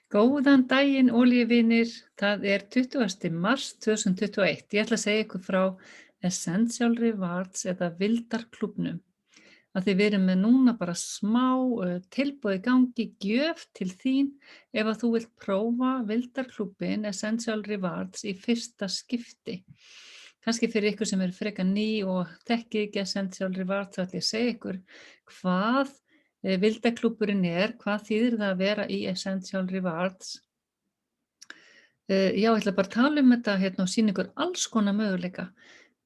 Góðan daginn, olíuvinir. Það er 20. mars 2021. Ég ætla að segja ykkur frá Essential Rewards eða Vildarklúbbnum. Að þið erum með núna bara smá tilboð í gangi, gjöf til þín ef að þú vilt prófa Vildarklúbbin Essential Rewards í fyrsta skipti. Kannski fyrir ykkur sem eru frekar ný og þekkið ekki Essential Rewards, þá ætla ég að segja ykkur hvað Vildarklúbburinn hvað þýðir það að vera í Essential Rewards. Já, ég ætla bara að tala um þetta og sýna ykkur alls konar möguleika.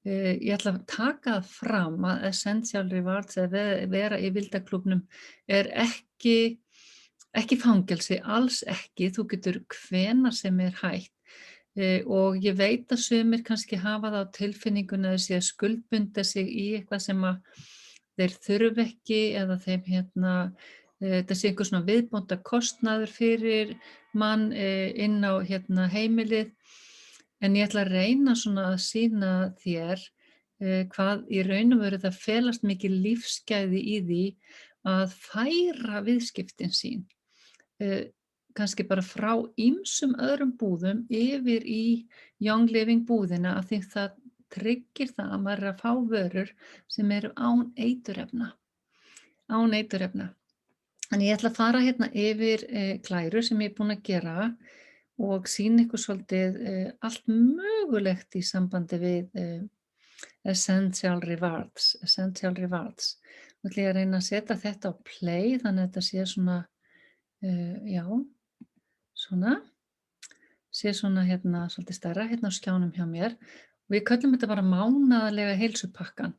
Ég ætla að taka það fram að Essential Rewards eða vera í Vildarklúbbnum ekki fangelsi, alls ekki. Þú getur hvenær sem hægt. Og ég veit að sumir kannski hafa það á tilfinninguna að þeir skuldbunda sig í eitthvað sem að þeir þurfi ekki eða þeim þetta sé einhver svona viðbóta kostnaður fyrir mann inn á heimilið. En ég ætla að reyna svona að sýna þér hvað í raun og veru það felast mikil lífsgæði í því að færa viðskiptin sín. Kannski bara frá ýmsum öðrum búðum yfir í Young Living búðina af því það tryggir það að maður er að fá vörur sem eru án eiturefna. Án eiturefna. Þannig ég ætla að fara yfir klæru sem ég er búin að gera og sýna ykkur svolítið allt mögulegt í sambandi við Essential Rewards. Essential Rewards. Nú ætla ég að reyna að setja þetta á play þannig að þetta sé svona, já, svona, sé svona svolítið stærra á skjánum hjá mér. Við köllum þetta bara mánaðarlega heilsupakkan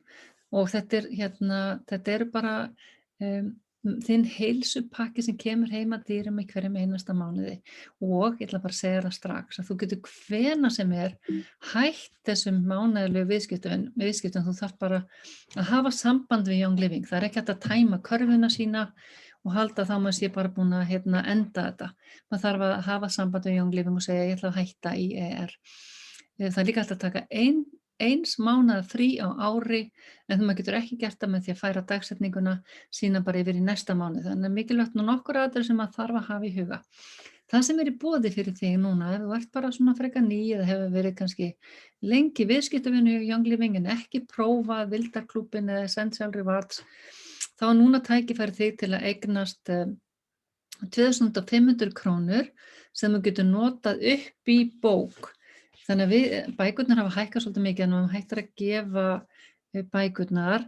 og þetta eru bara þinn heilsupakki sem kemur heim að dyrum í hverjum einasta mánuði og ég ætla bara að segja það strax að þú getur hvenær sem hætt þessum mánaðarlegu viðskiptum. Þú þarf bara að hafa samband við Young Living. Það er ekki hægt að tæma körfuna sína og halda þá maður sé bara búin að enda þetta. Maður þarf að hafa samband við Young Living og segja ég ætla að hætta í ER. Það er líka hægt að taka eins mánaða frí á ári en maður getur ekki gert það með því að færa dagsetninguna sína bara yfir í næsta mánuð. Þannig að mikilvægt nokkur atriði sem maður þarf að hafa í huga. Það sem í boði fyrir þig núna, ef þú ert bara svona frekar ný eða hefur verið kannski lengi viðskiptavinur í Young Living en ekki prófað Vildarklúbbinn eða Essential Rewards, þá er núna tækifæri þig til að eignast 2500 krónur sem þú getur notað upp í bók. Þannig að bækurnar hafa hækkað svolítið mikið en maður hættir að gefa bækurnar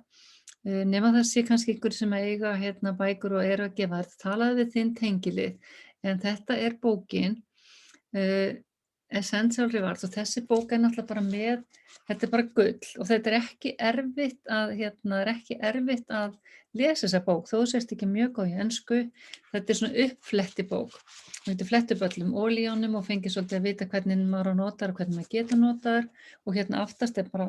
nema það sé kannski einhver sem eiga bækur og eru að gefa þær. Talaðu við þinn tengilið en þetta er bókin Essential Rewards og þessi bók náttúrulega bara þetta er bara gull og þetta er ekki erfitt að lesa þessa bók þó þú sést ekki mjög góð í ensku. Þetta er svona uppfletti bók. Þú getur flett upp öllum olíunum og fengið svolítið að vita hvernig maður notar og hvernig maður getur notar og aftast er bara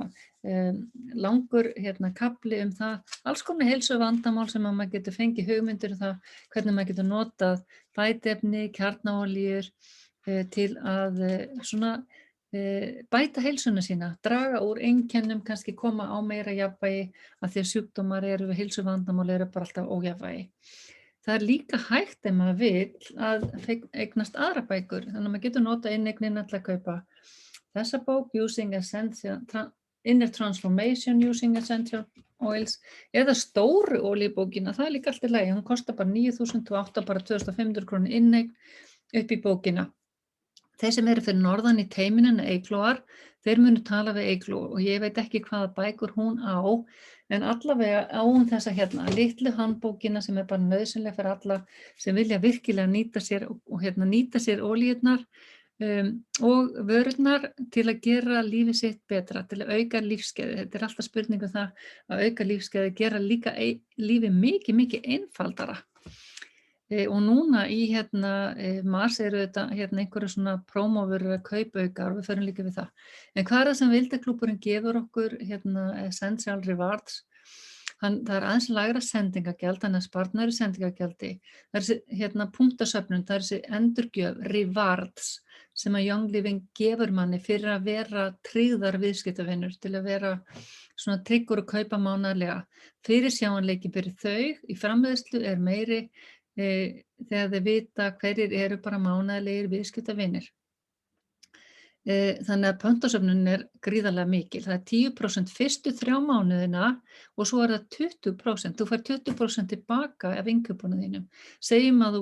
langur kafli það alls konar heilsuvandamál sem maður getur fengið hugmyndir það hvernig maður getur notað bætiefni, kjarnaolíur til að bæta heilsuna sína, draga úr einkennum, kannski koma á meira jafnvægi af því að sjúkdómar eru við heilsuvandamál eru bara alltaf ójafnvægi. Það er líka hægt ef maður vill að eignast aðra bækur, þannig að maður getur notað inneignin til að kaupa þessa bók, Inner Transformation Using Essential Oils, eða stóru olíubókina, það líka allt í lagi, hún kostar bara 9.008, bara 2.500 krónur inneign upp í bókina. Þeir sem eru fyrir norðan í teiminu Eyglóar, þeir munu tala við Eygló og ég veit ekki hvaða bækur hún á, en allavega á hún þessa litlu handbókina sem bara nauðsynleg fyrir alla sem vilja virkilega nýta sér og nýta sér olíurnar og vörurnar til að gera lífið sitt betra, til að auka lífsgæði. Þetta er alltaf spurning það að auka lífsgæði, gera líka lífið mikið, mikið einfaldara. Og núna í mars eru þetta einhverju svona prómóvörur kaupaukar og við förum líka við það. En hvað er það sem Vildarklúbburinn gefur okkur Essential Rewards? Það er aðeins lægra sendingagjald, þannig að sparnaður í sendingagjaldi. Það er punktasöfnun, það er þessi endurgjöf, rewards, sem að Young Living gefur manni fyrir að vera tryggðar viðskiptavinur, til að vera svona tryggur og kaupa mánaðarlega. Fyrirsjáanleiki fyrir þau í framleiðslu er meiri þegar þeir vita hverjir eru bara mánaðarlegir viðskiptavinir. Þannig að pöntasöfnunin gríðarlega mikil. Það 10% fyrstu 3 mánuðina og svo það 20%. Þú fær 20% tilbaka af innkaupunum þínum. Segjum að þú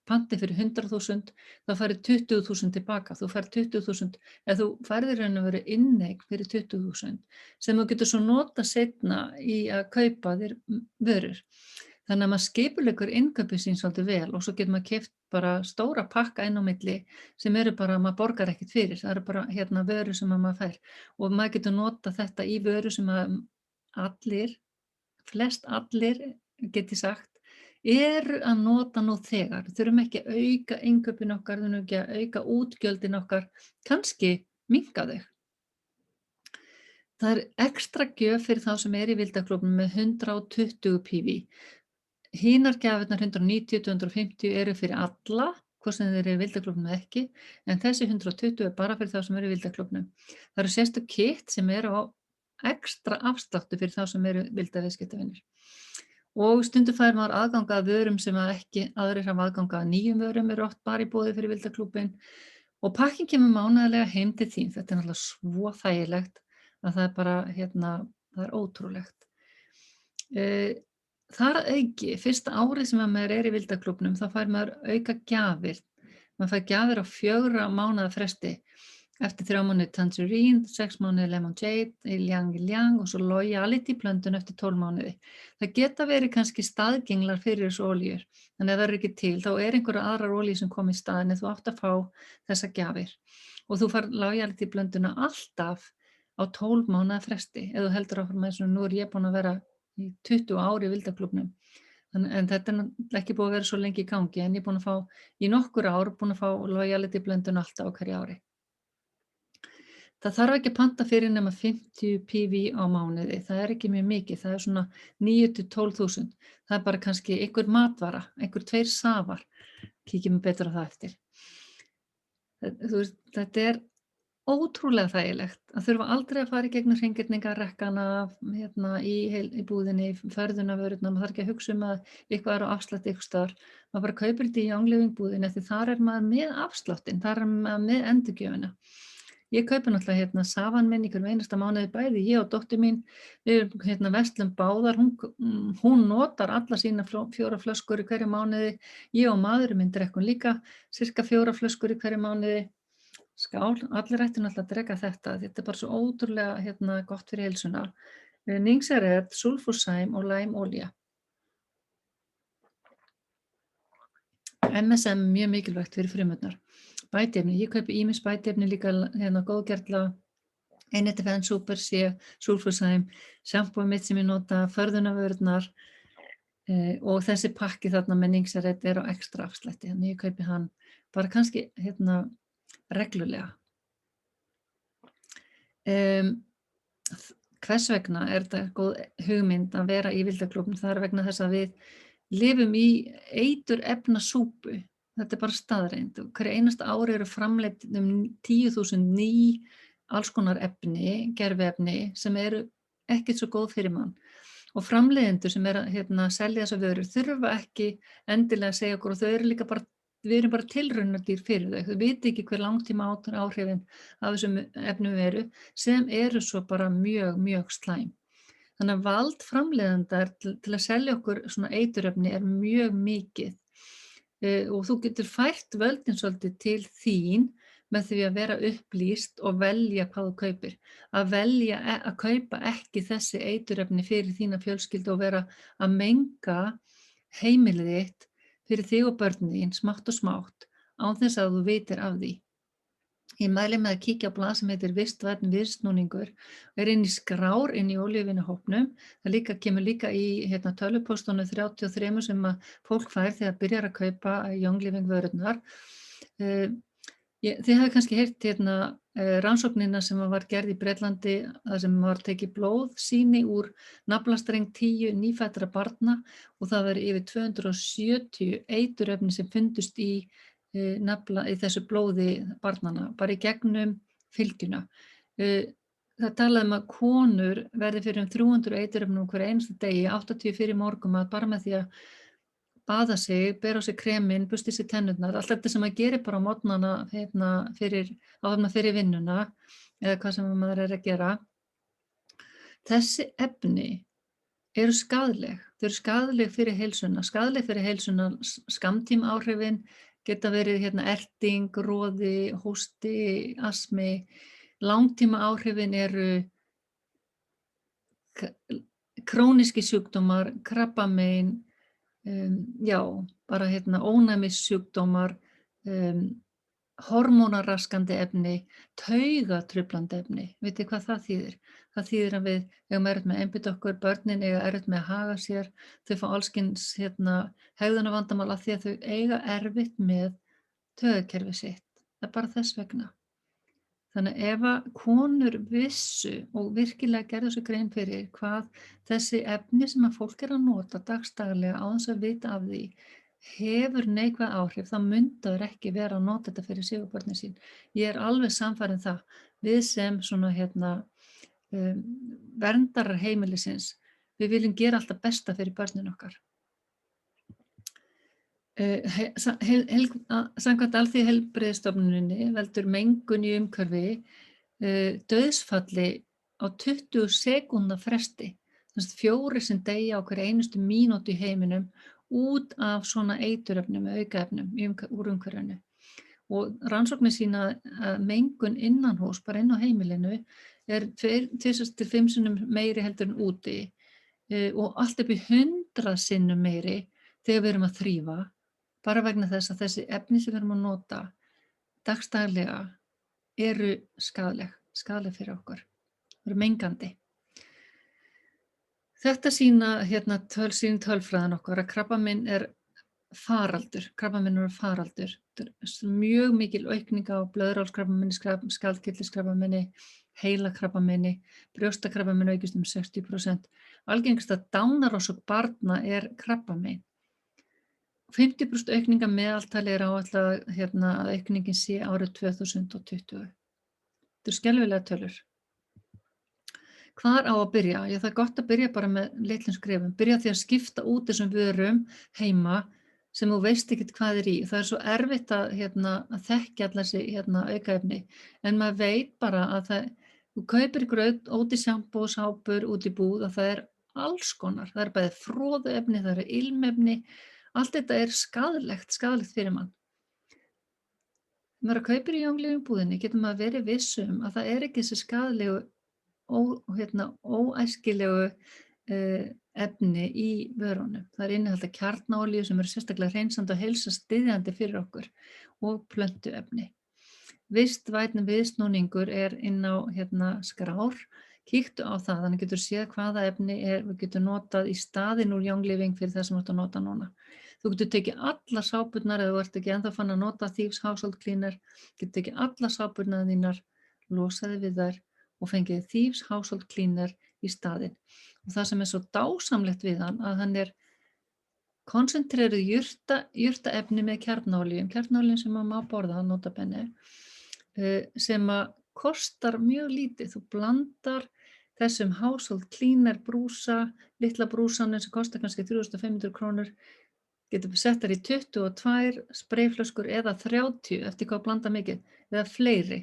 panti fyrir 100.000, þá færðu 20.000 tilbaka. Þú fær 20.000 ef þú færðir raun og veru inneign fyrir 20.000 sem þú getur svo nota seinna í að kaupa þér vörur. Þannig að maður skipuleggur innkaupin sín svolítið vel og svo getur maður keypt bara stóra pakka inn á milli sem eru bara, maður borgar ekkert fyrir. Það eru bara vörur sem maður fær og maður getur nota þetta í vöru sem að flest allir, get ég sagt, eru að nota nú þegar. Við þurfum ekki að auka innkaupin okkar, við þurfum ekki að auka útgjöldin okkar, kannski minnka þau. Það ekstra gjöf fyrir þá sem í Vildaklúbbnum með 120 PV. Hinar gjafirnar 190, 250 eru fyrir alla, hvort sem þeir eru í Vildaklúbbnum eða ekki, en þessi 120 bara fyrir þá sem eru í Vildaklúbbnum. Það eru sérstök kit sem eru á ekstra afsláttu fyrir þá sem eru vildaviðskiptavinir. Og stundum fær maður aðgang að vörum sem að ekki aðrir hafa aðgang að nýjum vörum eru oft bara í boði fyrir Vildaklúbbinn og pakkin kemur mánaðarlega heim til þín. Þetta náttúrulega svo þægilegt að það bara, það ótrúlegt. Þar að auki, fyrsta árið sem maður í Vildaklúbbnum, þá fær maður auka gjafir. Maður fær gjafir á 4 mánaða fresti. Eftir 3 mánuði Tangerine, 6 mánuði Lemon Jade, Ylang og svo Loyalty blöndun eftir 12 mánuði. Það geta verið kannski staðgenglar fyrir þessu olíur. Þannig að það ekki til, þá einhverjar aðrar olíur sem kom í staðinn en þú átt að fá þessa gjafir. Og þú fær Loyalty blönduna alltaf á 12 mánaða fresti. Ef þú heldur áfram með nú ég búin að vera í 20 ári í Vildaklúbbnum. En þetta ekki búið að vera svo lengi í gangi, en ég búin að fá í nokkur ár búin að fá Loyalty blöndun alltaf á hverju ári. Það þarf ekki að panta fyrir nema 50 PV á mánuði. Það ekki mjög mikið, það svona 9.000 til 12.000. Það bara kannski einhver matvara, einhver 2 safar. Kíkjum betur á það eftir. Þetta ótrúlega þægilegt að þurfa aldrei að fara í gegnum hreingirningarekkana í búðinni, ferðunarvörurnar, maður þarf ekki að hugsa að eitthvað á afslætti einhvers staðar. Maður bara kaupir þetta í Young Living búðinni því þar maður með afsláttinn, þar maður með endurgjöfina. Ég kaupi náttúrulega safann minn í hverjum einasta mánuði bæði, ég og dóttir mín, við verslum báðar, hún notar alla sína 4 flöskur í hverju mánuði, ég og maðurinn minn drekkum líka sirka 4 flöskur í hverju mánuði. Skál, allir ættu náttúrulega að drekka þetta bara svo ótrúlega gott fyrir heilsuna. Ningsaret, sulfosæm og læmolía. MSM mjög mikilvægt fyrir frumurnar. Bætiefni, ég kaupi ýmis bætiefni líka góðgerla, NTFN, Super C, sulfosæm, sjampóið mitt sem ég nota, förðunarvörurnar og þessi pakki þarna með Ningsaret á ekstra afslætti, þannig ég kaupi hann bara kannski reglulega. Hvers vegna þetta góð hugmynd að vera í Vildaklúbbnum? Það vegna þess að við lifum í eiturefnasúpu. Þetta bara staðreynd. Hverju einasta ári eru framleidd 10.000 ný alls konar efni, gerviefni, sem eru ekkert svo góð fyrir mann. Og framleiðendur sem að selja þessa vörur þurfa ekki endilega að segja okkur og þau eru líka bara við erum bara tilraunadýr fyrir þau. Þau viti ekki hver langtíma áhrifin af þessum efnum eru sem eru svo bara mjög, mjög slæm. Þannig að vald framleiðenda til að selja okkur svona eiturefni mjög mikið og þú getur fært völdin svolítið til þín með því að vera upplýst og velja hvað þú kaupir. Að velja að kaupa ekki þessi eiturefni fyrir þína fjölskyldu og vera að menga heimilið þitt fyrir þig og börnin þín smátt og smátt án þess að þú vitir af því. Ég mæli með að kíkja á blað sem heitir Vistvænn viðsnúningur og inn í skrár inn í olíuvinahópnum. Það kemur líka í tölvupóstunum 33 sem að fólk fær þegar byrjar að kaupa Young Living vörurnar. Þið hafið kannski heyrt rannsóknina sem var gerð í Bretlandi þar sem var tekið blóðsýni úr naflastreng 10 nýfæddra barna og það var yfir 270 eiturefni sem fundust í þessu blóði barnanna, bara í gegnum fylgjuna. Það talaði að konur verði fyrir 300 eiturefnum hverju einasta degi, 80 fyrir morgunmat, bara með því að baða sig, bera á sig kreminn, busti sér tennurnar, allt þetta sem maður gerir bara á morgnana fyrir vinnuna eða hvað sem maður er að gera. Þessi efni eru skaðleg. Þau eru skaðleg fyrir heilsuna, skammtímaáhrifin geta verið erting, roði, hósti, astmi. Langtímaáhrifin eru krónískir sjúkdómar, krabbamein, bara ónæmissjúkdómar, hormónaraskandi efni, taugatruflandi efni. Vitið hvað það þýðir? Það þýðir að við eigum erfitt með að einbeita okkur, börnin eiga erfitt með að haga sér, þau fá alls kyns hegðunarvandamál af því að þau eiga erfitt með taugakerfið sitt. Það er bara þess vegna. Þannig ef að konur vissu og virkilega gerðu sér grein fyrir hvað þessi efni sem að fólk er að nota dagsdaglega á þess að vita af því hefur neikvæð áhrif, þá myndaður ekki vera að nota þetta fyrir sig og börnin sín. Ég er alveg sannfærð um það. Við sem svona verndarar heimilisins, við viljum gera alltaf besta fyrir börnin okkar. Samkvæmt Alþjóðaheilbrigðisstofnuninni veldur mengun í umhverfi dauðsfalli á 20 sekúndna fresti. Þannig 4 sem deyja á hverju einustu mínútu í heiminum út af svona eiturefnum, aukaefnum úr umhverfinu. Og rannsóknir sýna að mengun innanhúss, bara inn á heimilinu, er 2-5 sinnum meiri heldur en úti og allt upp í 100 sinnum meiri þegar við erum að þrífa, bara vegna þess að þessi efni sem við erum að nota dagsdaglega eru skaðleg fyrir okkur, eru mengandi. Þetta sýna tölfræðin okkar að krabbamein er faraldur. Þetta er mjög mikil aukning á blöðruhálskrabbameini, skjaldkirtilskrabbameini, heilakrabbameini, brjóstakrabbameini aukist 60%. Algengasta dánarorsök barna er krabbamein. 50% aukning að meðaltali er áætlað að aukningin sé árið 2020. Þetta eru skelfilegar tölur. Hvar á að byrja? Það er gott að byrja bara með litlum skrefum. Byrja því að skipta út þessum vörum heima sem þú veist ekkert hvað er í. Það er svo erfitt að þekkja allar þessi aukaefni. En maður veit bara að þú kaupir ykkur ódýr sjampó og sápur út í búð og það er alls konar. Það er bæði froðuefni, það eru ilmefni. Allt þetta er skaðlegt fyrir mann. Ef maður kaupir í Young búðinni getur maður verið viss að það er ekki þessi skaðlegu óæskilegu efni í vörunum. Það er innihalda kjarnaolíu sem eru sérstaklega hreinsandi og heilsustyðjandi fyrir okkur og plöntuefni. Vistvænn viðsnúningur er inn á skrár. Kíktu á það, þannig getur séð hvaða efni við getum notað í staðinn úr Young Living fyrir það sem þú ert að nota núna. Þú getur tekið allar sápurnar eða þú ert ekki ennþá fann að nota Thieves Household Cleaner, getur tekið allar sápurnar þínar, losaði við þær og fengið Thieves Household Cleaner í staðinn. Og það sem er svo dásamlegt við hann að hann er konsentreruð jurtaefni með kjarnaolíum sem maður má borða, nota bene, sem að kostar mjög lítið. Þú blandar þessum household cleaner brúsa, litla brúsanum sem kostar kannski 3.500 krónur, getur settar í 22 sprayflöskur eða 30 eftir hvað blanda mikið, eða fleiri.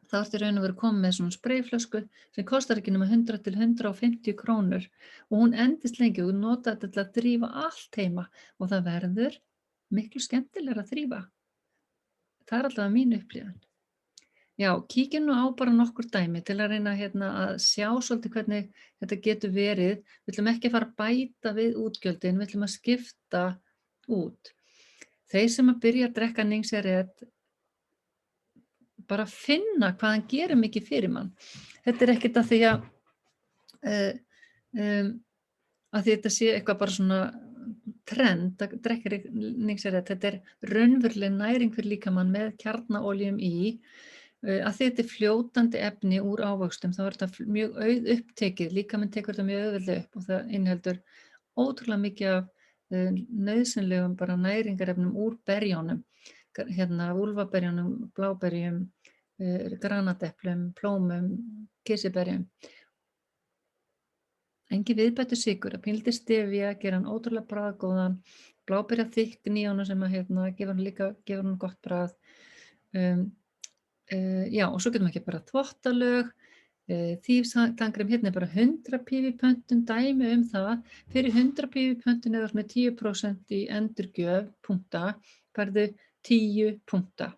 Þá ertu raun og veru komið með svona sprayflösku sem kostar ekki nema 100 til 150 krónur og hún endist lengi og þú nota þetta til að þrífa allt heima og það verður miklu skemmtilegra að þrífa. Það er allavega mín upplifun. Já, kíkjum nú á bara nokkur dæmi til að reyna að sjá svolítið hvernig þetta getur verið. Við ætlum ekki að fara að bæta við útgjöldin, við ætlum að skipta út. Þeir sem að byrja að drekka Ningseret bara finna hvað hann gerir mikið fyrir mann. Þetta er ekkert að því að þetta sé eitthvað bara svona trend að drekka Ningseret. Þetta er raunveruleg næring fyrir líkamann með kjarnaolíum í. Að þetta er fljótandi efni úr ávöxtum, þá er þetta mjög upptekið, líkaminn tekur þetta mjög auðveldlega upp og það inniheldur ótrúlega mikið af nauðsynlegum bara næringarefnum úr berjunum, úlfaberjunum, bláberjum, granateplum, plómum, kirsiberjum. Engin viðbættur sykur, að pínlítið stevía, gera hann ótrúlega bragðgóðan, bláberjaþykk í honum sem að gefur hann gott bragð. Já, og svo getum við ekki bara þvottalög, þýfstannkrem, hérna er bara 100 pípipöntun, dæmi það, fyrir 100 pípipöntun eða með 10% í endurgjöf, punkta, færðu 10 punkta.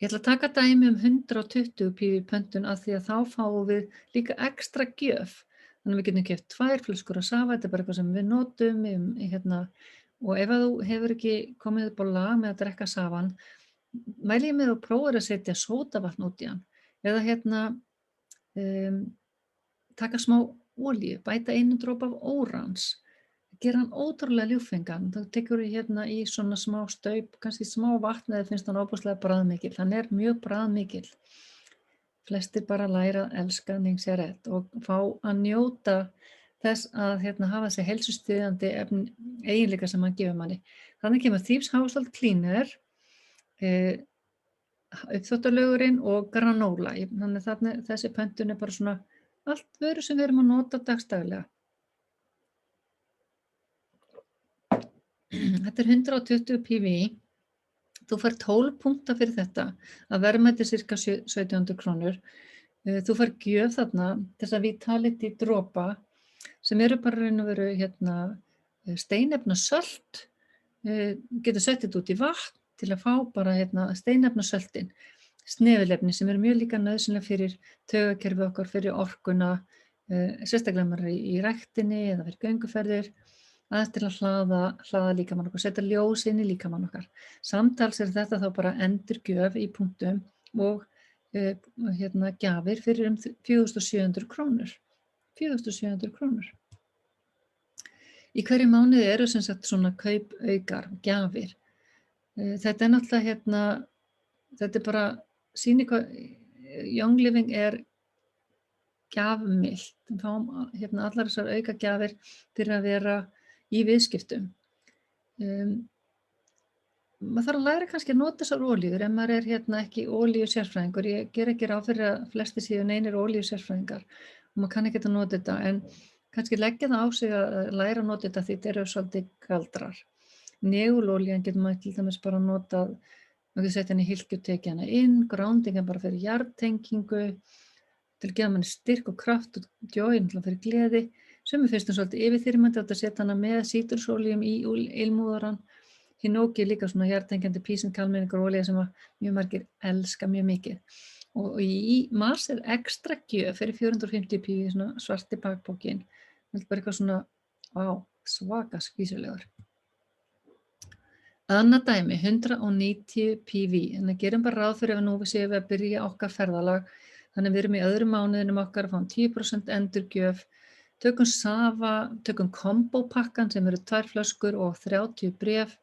Ég ætla að taka dæmi 120 pípipöntun af því að þá fáum við líka ekstra gjöf. Þannig að við getum keypt 2 flöskur af Sava, þetta er bara eitthvað sem við notum, og ef þú hefur ekki komið upp á lag með að drekka Savan, mæli ég með að prófa að setja sódavatn út í hann, eða taka smá olíu, bæta 1 dropa af órans, gera hann ótrúlega ljúffengan. Þá tekur við í svona smá staup, kannski smá vatn eða finnst hann óbúslega bragðmikill. Hann er mjög bragðmikill. Flestir bara læra að elska Ningxia-Red og fá að njóta þess að hafa þessi heilsustyðjandi eiginleika sem hann gefur manni. Þannig kemur Thieves Household Cleaner, uppþvottalögurinn og granola. Þannig að þessi pöntun er bara svona allt vörur sem við erum að nota dagsdaglega. Þetta er 120 PV. Þú fær 12 punkta fyrir þetta, að verðmæti sirka 1700 krónur. Þú fær gjöf þarna, þess að Vitality dropa, sem eru bara raun og veru steinefnasölt. Getur sett þetta út í vatn til að fá bara steinefnasöltin, snefilefni sem eru mjög líka nauðsynlega fyrir taugakerfið okkar, fyrir orkuna, sérstaklega maður í ræktinni eða fyrir gönguferðir, aðeins til að hlaða líkamann okkar, setja ljós inn í líkamann okkar. Samtals er þetta þá bara endurgjöf í punktum og gjafir fyrir 4700 krónur. 4700 krónur. Í hverju mánuði eru sem sagt svona kaupaukar, gjafir. Þetta er náttúrulega þetta er bara sýnir hvað Young Living er gjafmilt. Við fáum allar þessar aukagjafir fyrir að vera í viðskiptum. Maður þarf að læra kannski að nota þessar olíur ef maður er ekki olíusérfræðingur. Ég ger ekki ráð fyrir að flestir séu neinir olíusérfræðingar og maður kann ekki að nota þetta, en kannski leggja það á sig að læra að nota þetta því þetta eru svolítið galdrar. Negulolían getur maður til dæmis bara notað, maður getur setja henni í hylki og tekið hana inn, groundingan bara fyrir jarðtengingu, til að gefa manni styrk og kraft og joy fyrir gleði. Sumir finnst svolítið yfirþyrmandi að setja hana með sítrusolíum í ilmúðarann. Hinoki er líka svona jarðtengjandi písenkalmenningarolía sem mjög margir elska mjög mikið. Og í mars er ekstra gjöf fyrir 450 pí, svona svarti bakbókin. Það er bara eitthvað svona, svaka skvísulegur. Annað dæmi, 190 PV, þannig að gerum bara ráð fyrir ef nú við séum að byrja okkar ferðalag, þannig að við erum í öðrum mánuðinum okkar að fá 10% endurgjöf, tökum Sava, tökum kombópakkan sem eru 2 flöskur og 30 bréf,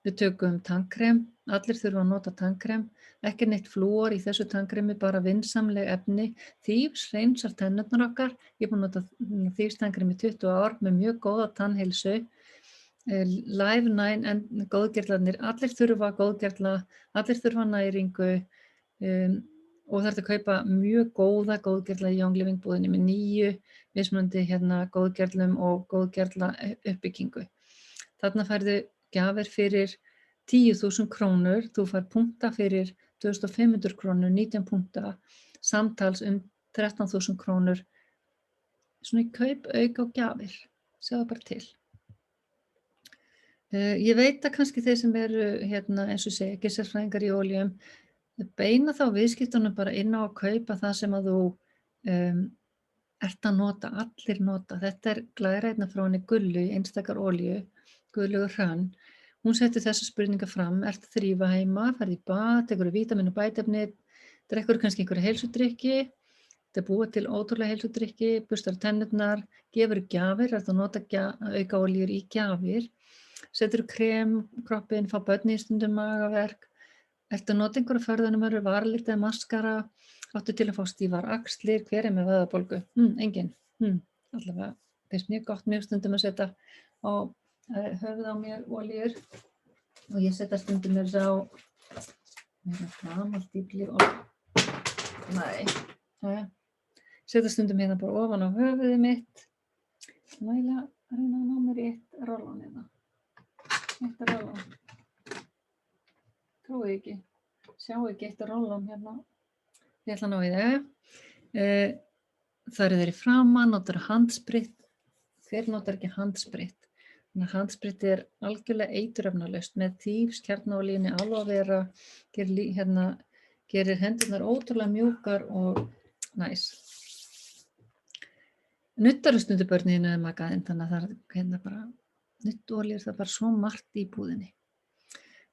við tökum tannkrem, allir þurfa að nota tannkrem, ekki neitt flúor í þessu tannkremi, bara vinsamleg efni, Thieves hreinsar tennurnar okkar, ég er búin að nota Thieves tannkrem í 20 ár með mjög góða tannheilsu, Live 9 góðgerlarnir, allir þurfa góðgerla, allir þurfa næringu og það er að kaupa mjög góða góðgerla í Young Living búðinni með 9 mismunandi góðgerlum og góðgerla uppbyggingu. Þarna færðu gjafir fyrir 10.000 krónur, þú fær punkta fyrir 2.500 krónur, 19 punkta, samtals 13.000 krónur, svona í kaup, auka og gjafir, sjáðu bara til. Ég veit að kannski þeir sem eru eins og segja, ekki sérfræðingar í olíum, beina þá viðskiptunum bara inn á að kaupa það sem að þú ert að nota, allir nota. Þetta er glærænna frá henni Gullu í einstakar olíu, Guðlaugur Hrönn. Hún setti þessa spurninga fram, ert að þrífa heima, ferð í bað, tekur vítamín og bætefni, drekkur kannski einhverja heilsudrykki, þetta búa til ótrúlega heilsudrykki, burstar tennurnar, gefur gjafir, ert að nota auka olíur í gjafir. Setur krem, kroppinn, fá börn í stundum magaverk, ertu að nota einhverja ferðunum eru varlit eða maskara, áttu til að fá stífar axlir, hver er með vöðvabólgu? Engin. Allavega, finnst mjög gott mjög stundum að setja á höfuð á mér olíur og ég setja stundum mér á gamalt dýrlíf setja stundum bara ofan á höfuðið mitt, reyna að ná mér í eitt rollan Eitt rollón. Trúið ekki. Sjáu ekki eitt rollón hérna. Ég ætla að ná í það. Það eru þeir í framan, notar handsprit. Hver notar ekki handsprit? Þannig að handsprit algjörlega eiturefnalaust með þýfs, kjarnaolíunni, aloe vera, gerir hendurnar ótrúlega mjúkar og næs. Nuttaru stundu börnin eða makaðinn, þannig að það bara, nuttolíur, það bara svo margt í búðinni.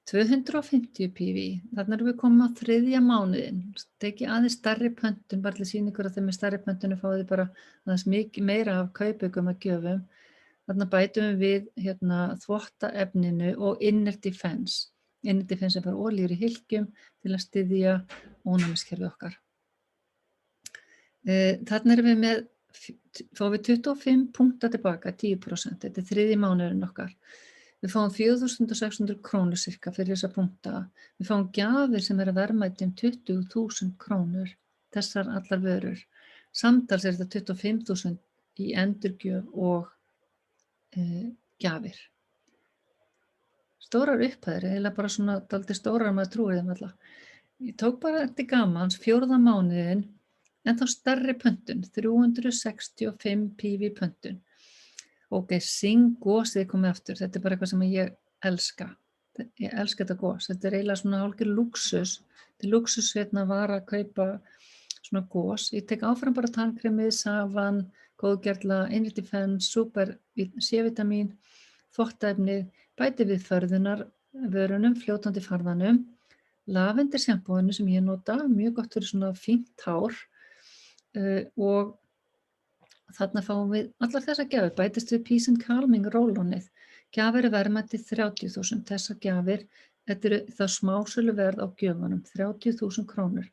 250 PV, þarna erum við komin á 3. mánuðinn. Tekið aðeins stærri pöntun, bara til að sýna ykkur að þeim með stærri pöntunu fáið þið bara aðeins mikið meira af kaupaukum að gjöfum. Þarna bætum við þvottaefninu og Inner Defense. Inner Defense bara olíur í hylkjum til að styðja ónæmiskerfið okkar. Þarna erum við fáum við 25 punkta tilbaka, 10%. Þetta 3. mánuðurinn okkar. Við fáum 4.600 krónur cirka fyrir þessa punkta. Við fáum gjafir sem að verðmæti 20.000 krónur, þessar allar vörur. Samtals þetta 25.000 í endurgjöf og gjafir. Stórar upphæðir, eiginlega bara svona dálítið stórar að maður trúir þeim alla. Ég tók bara til gamans 4. mánuðinn, en þá stærri pöntun, 365 PV pöntun. Ok, Sing gósið komið aftur, þetta bara eitthvað sem ég elska. Ég elska þetta gós, þetta eiginlega svona hálfgerð lúxus. Þetta lúxus var að kaupa svona gós. Ég tek áfram bara tannkremið, savan, góðgerla, Inner Defense, super C-vitamin, þvottaefnið, bæti við förðunarvörunum, fljótandi farðanum, lavendar sjampóinu sem ég nota, mjög gott fyrir svona fínt hár. Og þarna fáum við allar þessar gjafir, bætist við Peace and Calming roll-onið. Gjafir verðmæti 30.000, þessar gjafir, þetta það smásölu verð á gjöfunum, 30.000 krónur.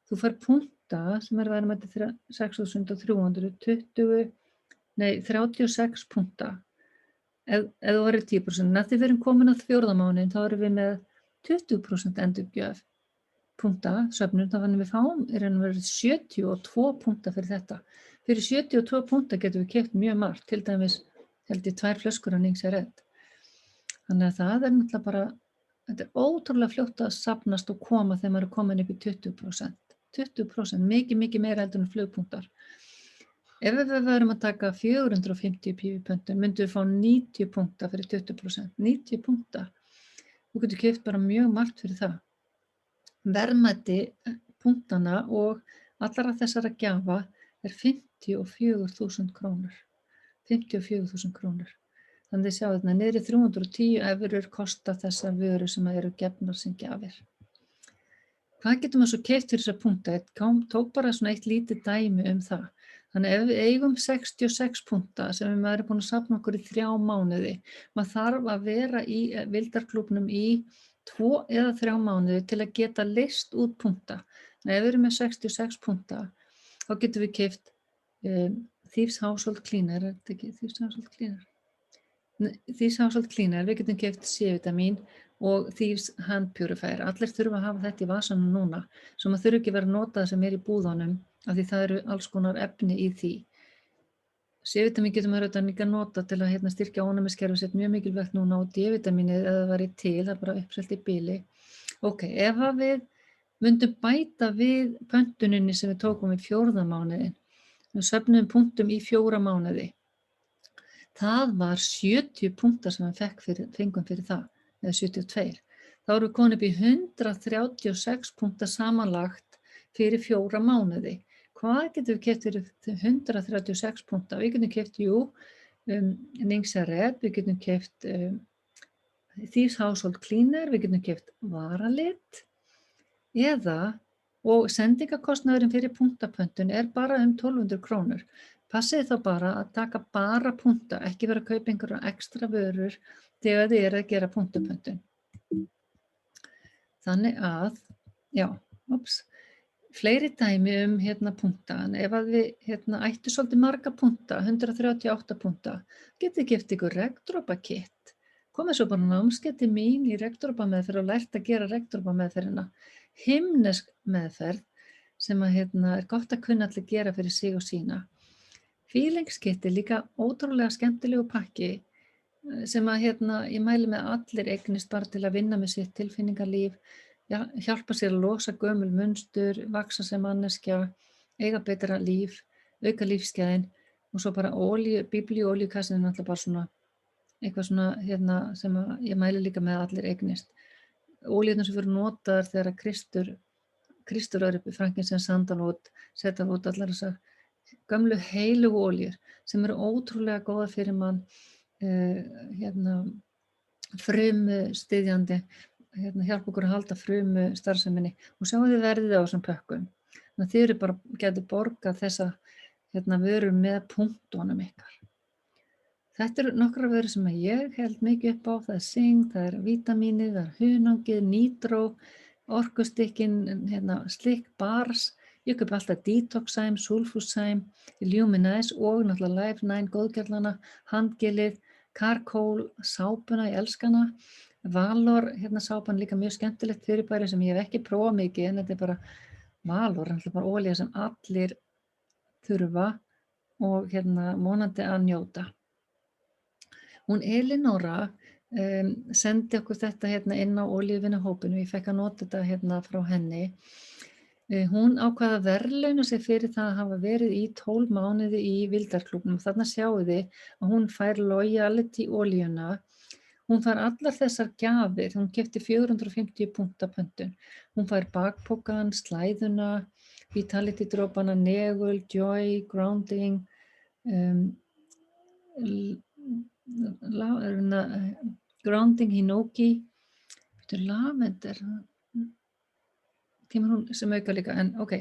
Þú fær punkta sem verðmæti 6.300, 36 punkta, ef þú verður 10%. En eftir við erum komin á 4. mánuðinn, þá erum við með 20% endurgjöf. Punkta, söfnum, þá við fáum verið 72 punkta fyrir þetta. Fyrir 72 punkta getum við keypt mjög margt, til dæmis held ég 2 flöskur af Ningxia Red. Þannig að það náttúrulega bara, þetta ótrúlega fljótt að safnast og koma þegar maður komin upp í 20%. 20%, mikið meira heldur en flugpunktar. Ef við verum að taka 450 PV-pöntun, myndum við fá 90 punkta fyrir 20%. 90 punkta. Þú getur keypt bara mjög margt fyrir það. Verðmæti punktana og allara þessara gjafa 54.000 krónur. 54.000 krónur. Þannig að sjá þetta, niður 310 evrur kosta þessar vörur sem eru gefnar sem gjafir. Hvað getur maður svo keypt fyrir þessa punkta? Ég tók bara svona eitt lítið dæmi það. Þannig ef við eigum 66 punkta sem við erum búin að safna okkur í 3 mánuði, maður þarf að vera í vildarklúbnum í 2 eða 3 mánuði til að geta leyst út punkta. Ef við erum með 66 punkta, þá getum við keypt Thieves Household Cleaner, er þetta ekki Thieves Household Cleaner? Thieves Household Cleaner, við getum keypt C-vitamin og Thieves Hand Purifier. Allir þurfa að hafa þetta í vasanum núna, svo maður þurfi ekki verið að nota það sem er í búðunum, af því það eru alls konar efni í því. C-vitamin getum við líka nota til að styrkja ónæmiskerfið sitt, mjög mikilvægt núna, og D-vitaminið ef það væri til, það er bara uppselt í bili. Ok, ef við myndum bæta við pöntuninni sem við tókum í 4. mánuðinn, við söfnum punktum í 4 mánuði. Það var 70 punktar sem við fengum fyrir það, eða 72. Þá erum við komin upp í 136 punktar samanlagt fyrir 4 mánuði. Hvað getum við keypt fyrir 136 punkta? Við getum keypt, Ningxia Red, við getum keypt Thieves Household Cleaner, við getum keypt varalit, og sendingakostnaðurinn fyrir punktapöntun bara 1200 krónur. Passið þá bara að taka bara punkta, ekki vera að kaupa einhverja ekstra vörur þegar þið að gera punktapöntun. Þannig að, fleiri dæmi punkta, en ef við ættu svolítið marga punkta, 138 punkta, getið þið keypt ykkur regndropakitt. Komið svo bara námskeið til mín í regndropameðferð og lært að gera regndropameðferðina. Himnesk meðferð sem er gott að kunna allir gera fyrir sig og sína. Feelingskitt líka ótrúlega skemmtilegu pakki. sem að ég mæli með allir eignist bara til að vinna með sitt tilfinningalíf, hjálpa sér að losa gömul munstur, vaksa sem manneskja, eiga betra líf, auka lífsgæðin og svo bara biblíuolíukassin er náttúrulega bara svona eitthvað svona sem að ég mæli líka með að allir eignist. Olíurnar sem voru notaðar þegar Kristur var uppi Frankincense, sandalwood, cedarwood, allar þessar gömlu heilugu olíur sem eru ótrúlega góða fyrir mann, frumustyðjandi, hjálpa okkur að halda frumustarfseminni og sjáu þið verðið á þessum pökkum. Þannig að þið eru bara gætu borgað þessa vörur með punktunum ykkar. Þetta eru nokkrar vörur sem ég held mikið upp á, það er zink, það er vítamínið, það er hunangið, nítró, orkustykkin, slick bars, ég kaupi alltaf detoxæm, sulfusæm, Luminase og náttúrulega Life 9 góðgerlana, handgelið, Carcoal sápuna, ég elska hana, Valor, sápan líka mjög skemmtilegt fyrirbæri sem ég hef ekki prófað mikið en þetta er bara Valor, bara olía sem allir þurfa og vonandi að njóta. Hún Elinóra sendi okkur þetta inn á olíuvinahópinu, ég fekk að nota þetta frá henni. Hún ákvað að verðlauna sig fyrir það að hafa verið í 12 mánuði í Vildarklúbbnum. Þarna sjáið þið að hún fær loyalty olíuna. Hún fær allar þessar gjafir, hún keypti 450 punkta pöntun. Hún fær bakpokan, slæðuna, vitality dropana, negul, joy, grounding, grounding hinoki, lavender, kemur hún sem auka líka, en ok.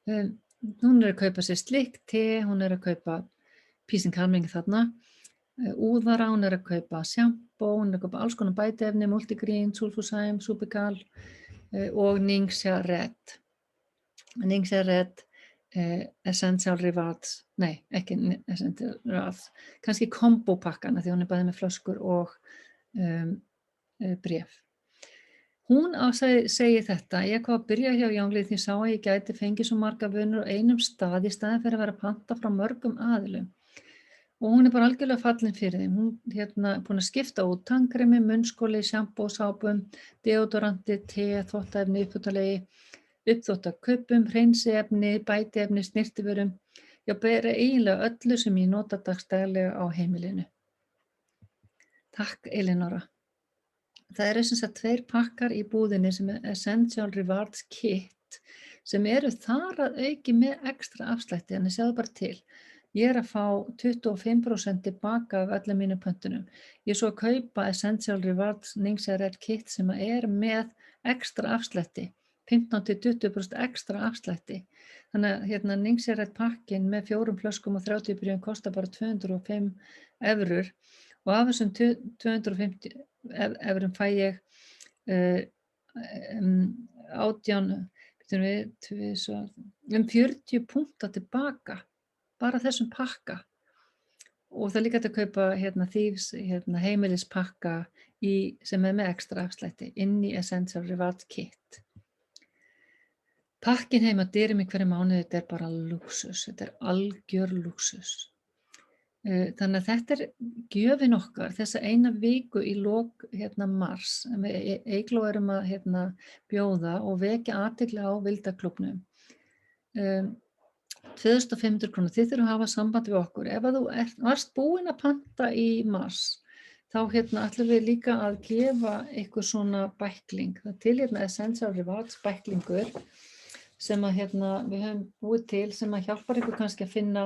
Hún að kaupa sér slick te, hún að kaupa peace and calming þarna, úðara, hún að kaupa shampoo, hún að kaupa alls konar bætiefni, multigreen, sulfusæm, supergal og Ningxia Red. Ningxia Red, Essential Rewards, nei, ekki Essential Rewards, kannski kombopakkana því hún er bæði með flöskur og bréf. Hún segi þetta, ég kom að byrja hjá Younglið því sá að ég gæti fengið svo marga vörur á einum stað í staðinn fyrir að vera að panta frá mörgum aðilum. Og hún er bara algjörlega fallin fyrir þeim. Hún búin að skipta út tannkremi, munnskóli, sjampó, sápum, deodoranti, te, þvottaefni, uppþvottalegi, uppþvottakaupum, hreinsiefni, bætiefni, snyrtivörum. Já, bara eiginlega öllu sem ég nota dagsdaglega á heimilinu. Takk, Elinóra. Það eru sem sagt 2 pakkar í búðinni sem er Essential Rewards Kit sem eru þar að auki með ekstra afslætti, þannig sjáðu bara til. Ég er að fá 25% tilbaka af öllum mínum pöntunum. Ég er svo að kaupa Essential Rewards Ningxia Red Kit sem er með ekstra afslætti, 15-20% ekstra afslætti. Þannig að Ningxia Red pakkin með 4 flöskum og 30 bréfum kostar bara 205 €. Og af þessum 250 evrum fæ ég 40 punkta tilbaka, bara þessum pakka. Og það er líka hægt að kaupa Thieves heimilispakka sem er með ekstra afslætti inn í Essential Rewards Kit. Pakkin heima dyrum í hverju mánuði, þetta er bara lúxus, þetta er algjör lúxus. Þannig að þetta er gjöfin okkar, þessa eina viku í lok mars. Við Eygló erum að bjóða og vekja athygli á Vildarklúbbnum. 2.500 kr. Þið þurfum að hafa samband við okkur. Ef að þú varst búin að panta í mars, þá ætlum við líka að gefa ykkur svona bækling. Það er til Essential Rewards bæklingur sem að við höfum búið til sem að hjálpar ykkur kannski að finna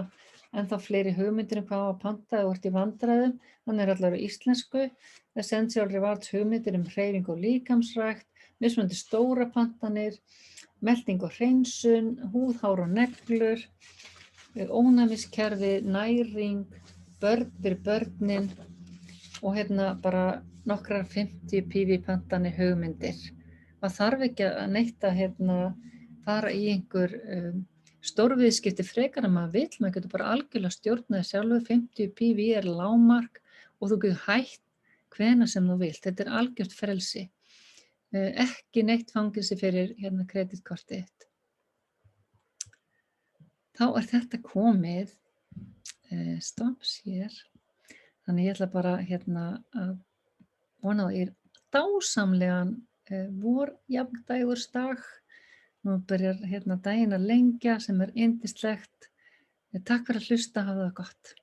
ennþá fleiri hugmyndir hvað á að panta og ert í vandræðum. Hann er allavega íslensku. Essential Rewards hugmyndir hreyfingu og líkamsrækt, mismunandi stóra pantanir, melting og hreinsun, húð, hár og neglur, ónæmiskerfi, næring, börn fyrir börnin og bara nokkrar 50 PV pantanir hugmyndir. Maður þarf ekki að neitt að fara í einhver stórviðskipti frekar en maður vill, maður getur bara algjörlega stjórnað sjálfur, 50 PV er lágmark og þú getur hætt hvenær sem þú vilt, þetta er algjört frelsi. Ekki neitt fangelsi fyrir kreditkortið þitt. Þá er þetta komið, stopps hér, Þannig ég ætla bara að vona þér dásamlegan vorjafndægursdag. Nú byrjar daginn að lengja sem yndislegt. Takk fyrir að hlusta, hafa það gott.